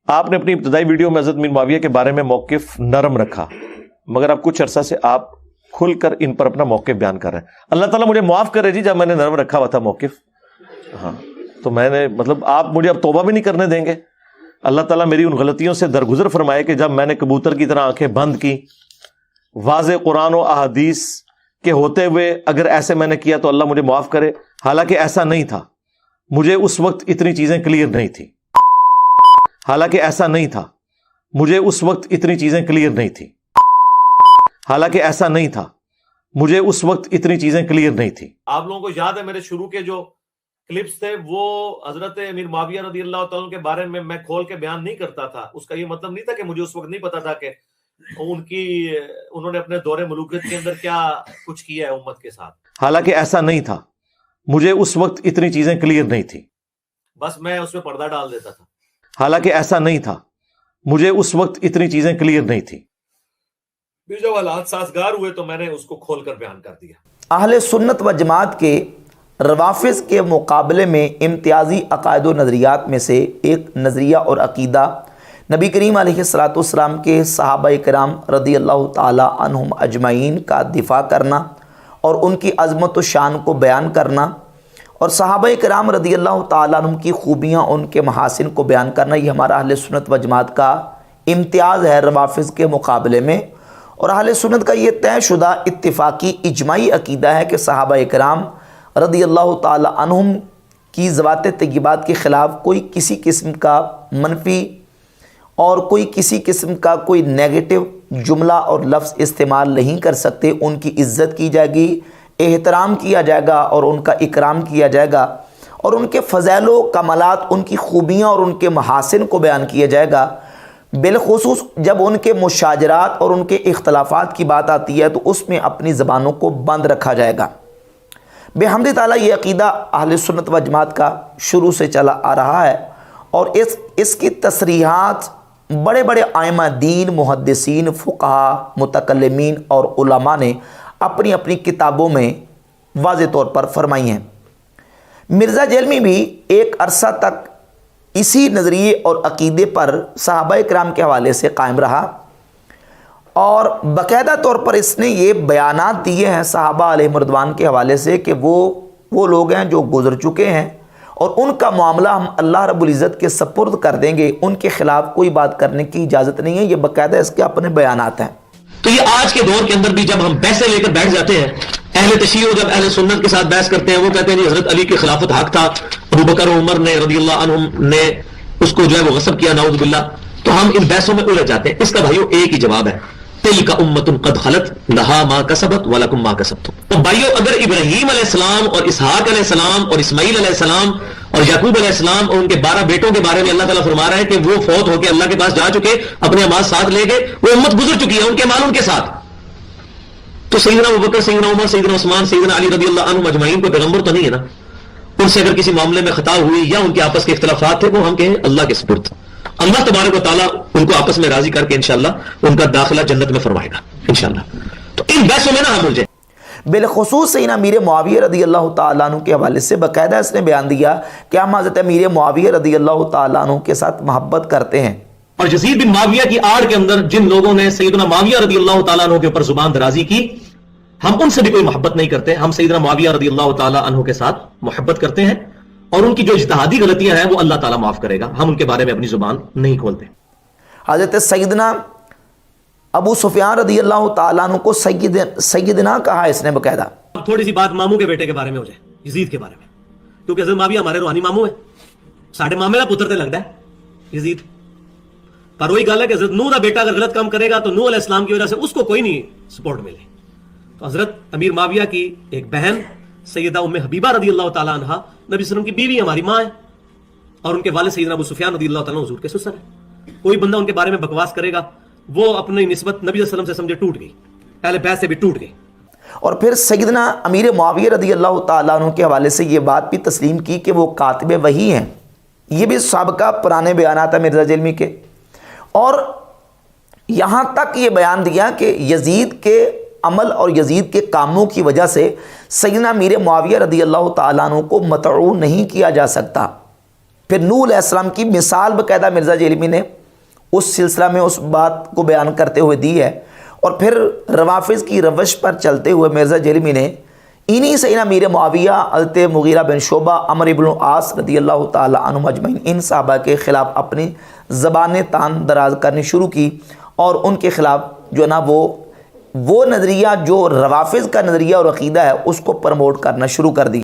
آپ نے اپنی ابتدائی ویڈیو میں حضرت میر معاویہ کے بارے میں موقف نرم رکھا، مگر اب کچھ عرصہ سے آپ کھل کر ان پر اپنا موقف بیان کر رہے ہیں۔ اللہ تعالیٰ مجھے معاف کرے جی، جب میں نے نرم رکھا ہوا تھا موقف، ہاں تو میں نے آپ مجھے اب توبہ بھی نہیں کرنے دیں گے؟ اللہ تعالیٰ میری ان غلطیوں سے درگزر فرمائے کہ جب میں نے کبوتر کی طرح آنکھیں بند کی، واضح قرآن و احادیث کے ہوتے ہوئے اگر ایسے میں نے کیا تو اللہ مجھے معاف کرے، حالانکہ ایسا نہیں تھا، مجھے اس وقت اتنی چیزیں کلیئر نہیں تھی، حالانکہ ایسا نہیں تھا، مجھے اس وقت اتنی چیزیں کلیئر نہیں تھی، حالانکہ ایسا نہیں تھا، مجھے اس وقت اتنی چیزیں کلیئر نہیں تھی۔ آپ لوگوں کو یاد ہے میرے شروع کے جو کلپس تھے وہ حضرت امیر معاویہ رضی اللہ تعالیٰ کے بارے میں کھول کے بیان نہیں کرتا تھا۔ اس کا یہ مطلب نہیں تھا کہ مجھے اس وقت نہیں پتا تھا کہ انہوں نے اپنے دور ملوکیت کے اندر کیا کچھ کیا ہے امت کے ساتھ، حالانکہ ایسا نہیں تھا، مجھے اس وقت اتنی چیزیں کلیئر نہیں تھی، بس میں اس میں پردہ ڈال دیتا تھا۔ حالانکہ ایسا نہیں تھا، مجھے اس وقت اتنی چیزیں کلیئر نہیں تھی۔ پھر جب حالات سازگار ہوئے تو میں نے اس کو کھول کر بیان کر دیا۔ اہل سنت و جماعت کے روافض کے مقابلے میں امتیازی عقائد و نظریات میں سے ایک نظریہ اور عقیدہ نبی کریم علیہ الصلوۃ والسلام کے صحابہ کرام رضی اللہ تعالی عنہم اجمعین کا دفاع کرنا اور ان کی عظمت و شان کو بیان کرنا اور صحابہ کرام رضی اللہ تعالیٰ عنہم کی خوبیاں، ان کے محاسن کو بیان کرنا، یہ ہمارا اہل سنت و جماعت کا امتیاز ہے روافض کے مقابلے میں۔ اور اہل سنت کا یہ طے شدہ اتفاقی اجماعی عقیدہ ہے کہ صحابہ کرام رضی اللہ تعالی عنہم کی ذوات طیبات کے خلاف کوئی کسی قسم کا منفی اور کوئی کسی قسم کا کوئی نیگیٹو جملہ اور لفظ استعمال نہیں کر سکتے۔ ان کی عزت کی جائے گی، احترام کیا جائے گا اور ان کا اکرام کیا جائے گا، اور ان کے فضائل و کمالات، ان کی خوبیاں اور ان کے محاسن کو بیان کیا جائے گا۔ بالخصوص جب ان کے مشاجرات اور ان کے اختلافات کی بات آتی ہے تو اس میں اپنی زبانوں کو بند رکھا جائے گا۔ بحمد تعالیٰ یہ عقیدہ اہل سنت و جماعت کا شروع سے چلا آ رہا ہے، اور اس کی تصریحات بڑے بڑے ائمہ دین، محدثین، فقہا، متکلمین اور علماء نے اپنی اپنی کتابوں میں واضح طور پر فرمائی ہیں۔ مرزا جیلمی بھی ایک عرصہ تک اسی نظریے اور عقیدے پر صحابہ کرام کے حوالے سے قائم رہا، اور باقاعدہ طور پر اس نے یہ بیانات دیے ہیں صحابہ علیہ رضوان کے حوالے سے کہ وہ لوگ ہیں جو گزر چکے ہیں اور ان کا معاملہ ہم اللہ رب العزت کے سپرد کر دیں گے، ان کے خلاف کوئی بات کرنے کی اجازت نہیں ہے۔ یہ باقاعدہ اس کے اپنے بیانات ہیں۔ تو یہ آج کے دور کے اندر بھی جب ہم بحثیں لے کر بیٹھ جاتے ہیں، اہل تشیع جب اہل سنت کے ساتھ بحث کرتے ہیں، وہ کہتے ہیں جی حضرت علی کی خلافت حق تھا، ابو بکر و عمر نے رضی اللہ عنہم نے اس کو جو ہے وہ غصب کیا، نعوذ باللہ، تو ہم ان بحثوں میں الجھ جاتے ہیں۔ اس کا بھائیو ایک ہی جواب ہے، تلک امۃ قد خلت لہا ما کسبت ولکم ما کسبتم۔ تو بھائیو اگر ابراہیم علیہ السلام اور اسحاق علیہ السلام اور اسماعیل علیہ السلام اور یعقوب علیہ السلام اور ان کے 12 بیٹوں کے بارے میں اللہ تعالیٰ فرما رہا ہے کہ وہ فوت ہو کے اللہ کے پاس جا چکے، اپنے اعمال ساتھ لے گئے، وہ امت گزر چکی ہے، ان کے مال ان کے ساتھ، تو سیدنا ابوبکر، سیدنا عمر، سیدنا عثمان، سیدنا علی رضی اللہ عنہم اجمعین کو پیغمبر تو نہیں ہے نا؟ ان سے اگر کسی معاملے میں خطا ہوئی یا ان کے آپس کے اختلافات تھے، وہ ہم کہیں اللہ کے سپرد، اللہ تبارک و تعالیٰ ان کو آپس میں راضی کر کے انشاءاللہ ان کا داخلہ جنت میں فرمائے گا انشاءاللہ۔ تو ان بحثوں میں نہ ہم الجھیں۔ بالخصوص سیدنا امیر معاویہ رضی اللہ تعالیٰ عنہ کے حوالے سے باقاعدہ اس نے بیان دیا کہ ہم حضرت امیر معاویہ رضی اللہ تعالیٰ عنہ کے ساتھ محبت کرتے ہیں، اور یزید بن معاویہ کی آڑ کے اندر جن لوگوں نے سیدنا معاویہ رضی اللہ تعالیٰ عنہ کے اوپر زبان درازی کی، ہم ان سے بھی کوئی محبت نہیں کرتے، ہم سیدنا معاویہ رضی اللہ تعالیٰ عنہ کے ساتھ محبت کرتے ہیں، اور ان کی جو اجتہادی غلطیاں ہیں وہ اللہ تعالیٰ معاف کرے گا، ہم ان کے بارے میں اپنی زبان نہیں کھولتے۔ حضرت سیدنا ابو سفیان رضی اللہ تعالیٰ عنہ کو سیدنا کہا اس نے باقاعدہ۔ اب تھوڑی سی بات ماموں کے بیٹے کے بارے میں ہو جائے، یزید کے بارے میں، کیونکہ حضرت معاویہ ہمارے روحانی ماموں ہیں، ساڈے مامے کا پتر تے لگتا ہے یزید، پر وہی گل ہے کہ حضرت نوح کا بیٹا اگر غلط کام کرے گا تو نوح علیہ السلام کی وجہ سے اس کو کوئی نہیں سپورٹ ملے۔ تو حضرت امیر معاویہ کی ایک بہن سیدہ ام حبیبہ رضی اللہ تعالیٰ عنہ نبی صلی اللہ علیہ وسلم کی بیوی ہماری ماں ہے، اور ان کے والد سیدنا ابو سفیان رضی اللہ تعالیٰ عنہ حضور کے سسر ہے۔ کوئی بندہ ان کے بارے میں بکواس کرے گا، وہ اپنی نسبت نبی صلی اللہ علیہ وسلم سے سمجھے ٹوٹ گئی، اہل بیت سے بھی ٹوٹ گئی۔ اور پھر سیدنا امیر معاویہ رضی اللہ تعالیٰ عنہ کے حوالے سے یہ بات بھی تسلیم کی کہ وہ کاتب وحی ہیں، یہ بھی سابقہ پرانے بیانات ہیں مرزا جیلمی کے، اور یہاں تک یہ بیان دیا کہ یزید کے عمل اور یزید کے کاموں کی وجہ سے سیدنا امیر معاویہ رضی اللہ تعالیٰ عنہ کو مطعون نہیں کیا جا سکتا، پھر نوح علیہ السلام کی مثال باقاعدہ مرزا جیلمی نے اس سلسلہ میں اس بات کو بیان کرتے ہوئے دی ہے، اور پھر روافظ کی روش پر چلتے ہوئے مرزا جیلمی نے انہی سیدنا امیر معاویہ، حضرت مغیرہ بن شعبہ، عمرو بن العاص رضی اللہ تعالی عنہم اجمعین، ان صحابہ کے خلاف اپنی زبانیں تان دراز کرنی شروع کی، اور ان کے خلاف جو ہے نا وہ نظریہ جو روافظ کا نظریہ اور عقیدہ ہے اس کو پروموٹ کرنا شروع کر دی۔